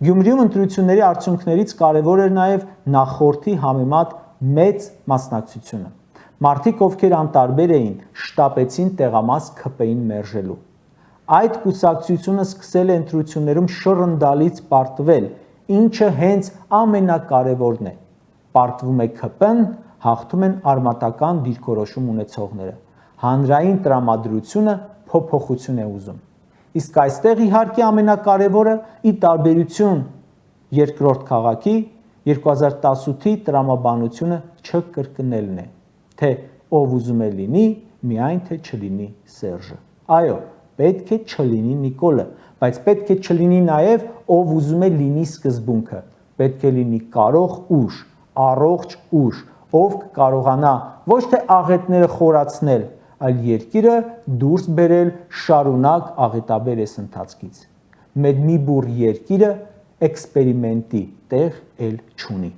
Գյումրիում ընտրությունների արդյունքներից կարևոր էր նաև նախորդի համեմատ մեծ մասնակցությունը։ Մարդիկ, ովքեր անտարբեր էին, շտապեցին տեղամաս ՔՊ-ին մերժելու։ Այդ կուսակցությունը սկսել է ընտրություններում շռնդալից պարտվել, ինչը հենց ամենակարևորն է։ Պարտվում է ՔՊ-ն, հաղթում են արմատական դիրքորոշում ունեցողները։ Հանրային տրամադրությունը փոփոխություն է ուզում։ Իսկ այստեղ իհարկե ամենակարևորը, ի տարբերություն երկրորդ քաղաքի, 2018-ի տրամաբանությունը չկրկնելն է, թե ով ուզում է լինի, միայն թե չլինի Սերժը։ Այո, պետք է չլինի Նիկոլը, բայց պետք է չլինի նաև ով ուզում է լինի սկզբունքը։ Պետք է լինի կարող ուժ, առողջ ուժ, ով կկարողանա ոչ թե աղետները խորացնել, այլ երկիրը դուրս բերել շարունակ աղետաբեր այս ընթացքից։ Մեր մի բուռ երկիրը էքսպերիմենտի տեղ էլ չունի։